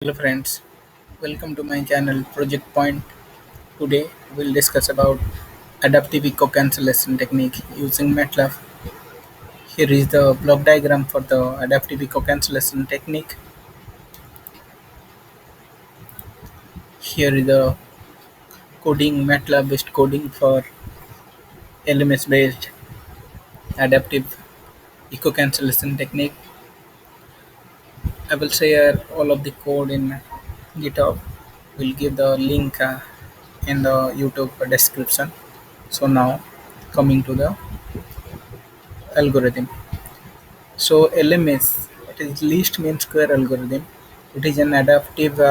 Hello friends, welcome to my channel Project Point. Today we'll discuss about adaptive echo cancellation technique using MATLAB. Here is the block diagram for the adaptive echo cancellation technique. Here is the coding MATLAB based coding for LMS based adaptive echo cancellation technique. I will share all of the code in GitHub. We'll give the link in the YouTube description. So now coming to the algorithm. So LMS, it is least mean square algorithm. It is an adaptive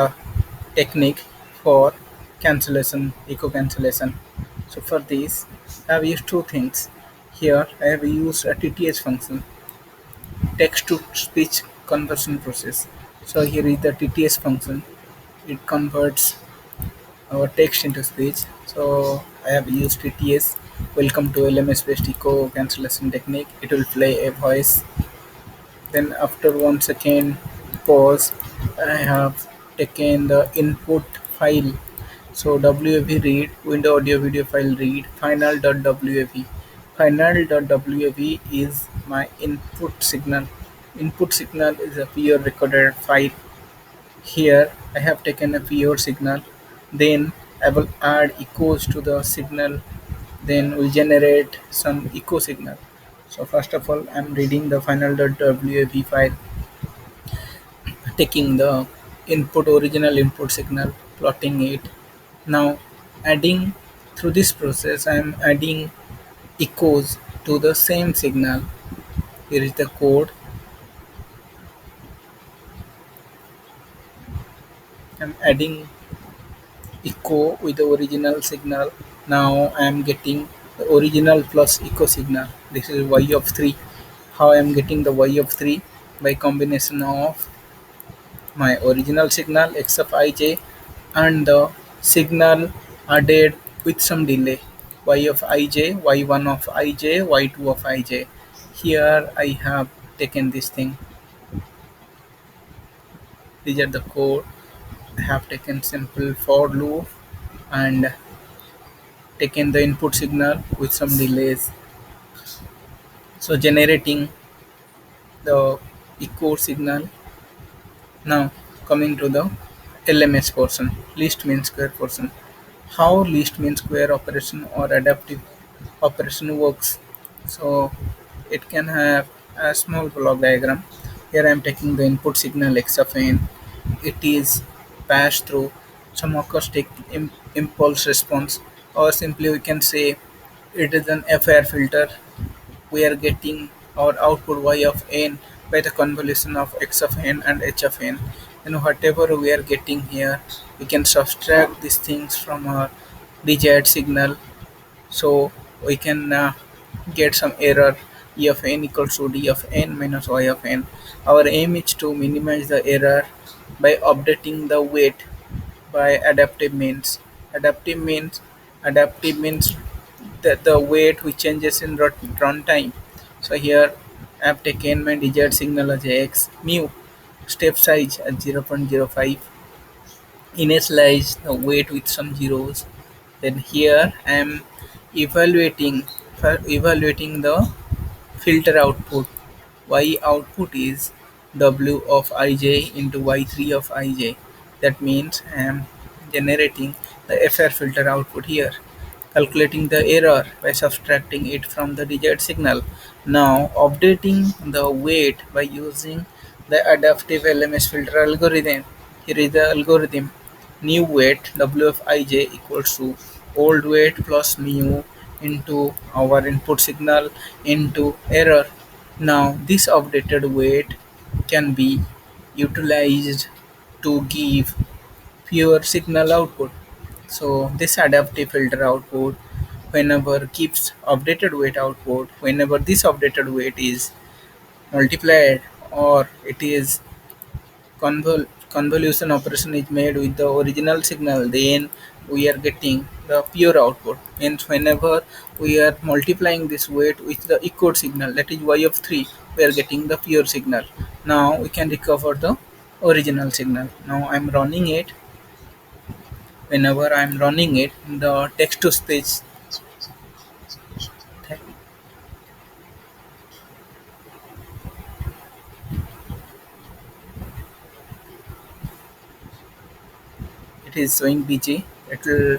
technique for cancellation, echo cancellation. So for this, I have used two things. Here I have used a TTS function, text to speech conversion process. So here is the TTS function. It converts our text into speech. So I have used TTS. Welcome to LMS based echo cancellation technique. It will play a voice. Then after 1 second pause, I have taken the input file. So WAV read window audio video file read final.wav. Final.wav is my input signal. Input signal is a pure recorded file. Here I have taken a pure signal. Then I will add echoes to the signal. Then we generate some echo signal. So first of all, I'm reading the final.wav file, taking the original input signal, plotting it. Now adding through this process, I'm adding echoes to the same signal. Here is the code. I'm adding echo with the original signal. Now I am getting the original plus echo signal. This is y of 3. How I am getting the y of 3? By combination of my original signal x of ij and the signal added with some delay y of ij, y1 of ij, y2 of ij. Here I have taken this thing. These are the code. I have taken simple for loop and taken the input signal with some delays. So generating the echo signal. Now coming to the LMS portion, least mean square portion. How least mean square operation or adaptive operation works. So it can have a small block diagram. Here I am taking the input signal x of n. It is passed through some acoustic impulse response, or simply we can say it is an FIR filter. We are getting our output y of n by the convolution of x of n and h of n. And whatever we are getting here, we can subtract these things from our desired signal. So we can get some error e of n equals to d of n minus y of n. Our aim is to minimize the error by updating the weight by adaptive means. Adaptive means adaptive means that the weight which changes in runtime. So here I have taken my desired signal as x mu, step size at 0.05, initialize the weight with some zeros. Then here I am evaluating evaluating the filter output. Y output is W of ij into Y3 of ij. That means I am generating the FR filter output here, calculating the error by subtracting it from the desired signal. Now updating the weight by using the adaptive LMS filter algorithm. Here is the algorithm. New weight W of ij equals to old weight plus mu into our input signal into error. Now this updated weight can be utilized to give pure signal output. So this adaptive filter output whenever keeps updated weight output, whenever this updated weight is multiplied or it is convolution operation is made with the original signal, then we are getting the pure output. Means whenever we are multiplying this weight with the echoed signal, that is y of 3, we are getting the pure signal. Now we can recover the original signal. Now I'm running it. Whenever I'm running it, the text to speech, it is showing busy. It will.